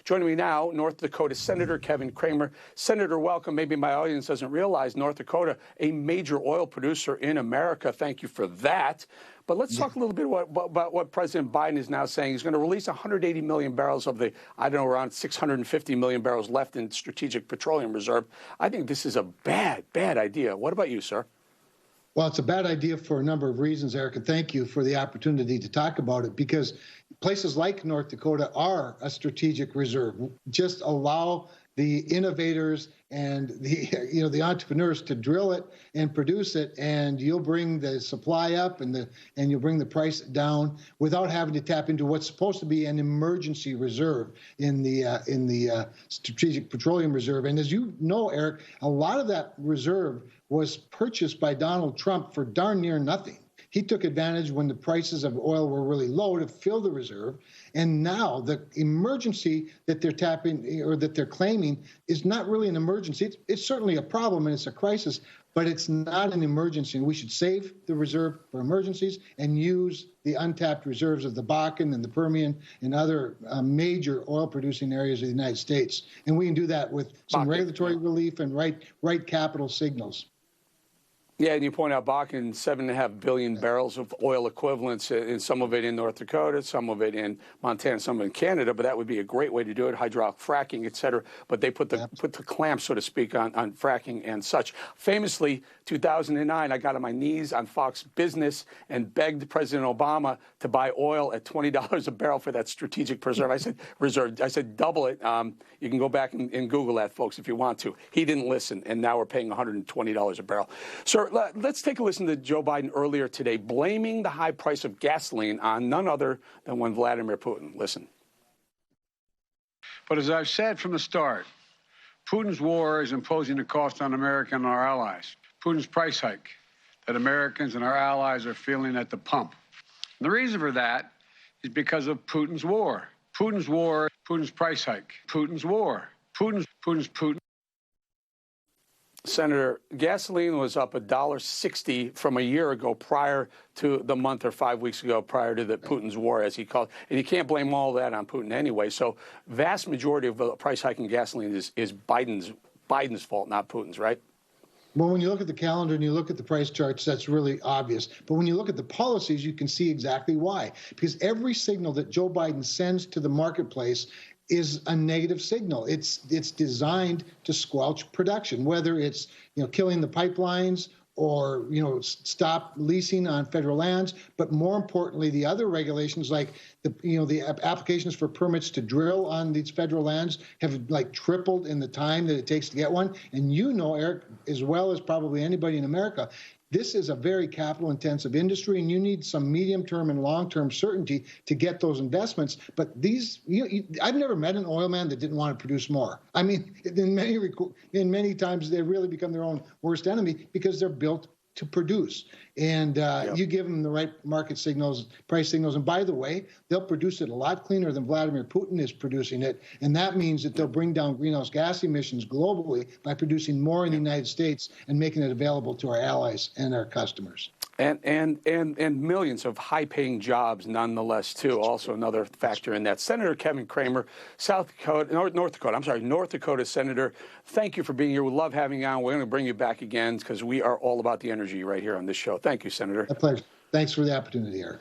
Joining me now, North Dakota Senator Kevin Cramer. Senator, welcome. Maybe my audience doesn't realize North Dakota, a major oil producer in America. Thank you for that. But let's talk a little bit about what President Biden is now saying. He's going to release 180 million barrels of the, I don't know, around 650 million barrels left in Strategic Petroleum Reserve. I think this is a bad idea. What about you, sir? Well, it's a bad idea for a number of reasons, Eric, and thank you for the opportunity to talk about it, because places like North Dakota are a strategic reserve. Just allow the innovators and the entrepreneurs to drill it and produce it, and you'll bring the supply up and you'll bring the price down without having to tap into what's supposed to be an emergency reserve in the Strategic Petroleum Reserve. And as you know, Eric, a lot of that reserve was purchased by Donald Trump for darn near nothing. He took advantage when the prices of oil were really low to fill the reserve. And now the emergency that they're tapping or that they're claiming is not really an emergency. It's certainly a problem and it's a crisis, but it's not an emergency. And we should save the reserve for emergencies and use the untapped reserves of the Bakken and the Permian and other major oil producing areas of the United States. And we can do that with some regulatory relief and right capital signals. Yeah, and you point out Bakken, 7.5 billion barrels of oil equivalents, and some of it in North Dakota, some of it in Montana, some of it in Canada. But that would be a great way to do it, hydraulic fracking, et cetera. But they put the clamp, so to speak, on fracking and such. Famously, 2009, I got on my knees on Fox Business and begged President Obama to buy oil at $20 a barrel for that strategic reserve. I said, double it. You can go back and Google that, folks, if you want to. He didn't listen, and now we're paying $120 a barrel. Sir, let's take a listen to Joe Biden earlier today, blaming the high price of gasoline on none other than one Vladimir Putin. Listen. But as I've said from the start, Putin's war is imposing a cost on America and our allies. Putin's price hike that Americans and our allies are feeling at the pump. And the reason for that is because of Putin's war. Putin's war, Putin's price hike, Putin's war, Putin. Senator, gasoline was up $1.60 from a year ago prior to the month or 5 weeks ago prior to the Putin's war, as he called it. And you can't blame all that on Putin anyway. So vast majority of the price hike in gasoline is Biden's fault, not Putin's, right? Well, when you look at the calendar and you look at the price charts, that's really obvious. But when you look at the policies, you can see exactly why. Because every signal that Joe Biden sends to the marketplace is a negative signal. It's designed to squelch production, whether it's killing the pipelines or stop leasing on federal lands, but more importantly, the other regulations like the applications for permits to drill on these federal lands have tripled in the time that it takes to get one. And Eric, as well as probably anybody in America, this is a very capital-intensive industry, and you need some medium-term and long-term certainty to get those investments. But these, I've never met an oil man that didn't want to produce more. I mean, in many times they really become their own worst enemy because they're built to produce. And you give them the right market signals, price signals. And by the way, they'll produce it a lot cleaner than Vladimir Putin is producing it. And that means that they'll bring down greenhouse gas emissions globally by producing more in the United States and making it available to our allies and our customers. And millions of high-paying jobs, nonetheless, too. Also, another factor in that. Senator Kevin Cramer, North Dakota Senator. Thank you for being here. We love having you on. We're going to bring you back again because we are all about the energy right here on this show. Thank you, Senator. A pleasure. Thanks for the opportunity, Eric.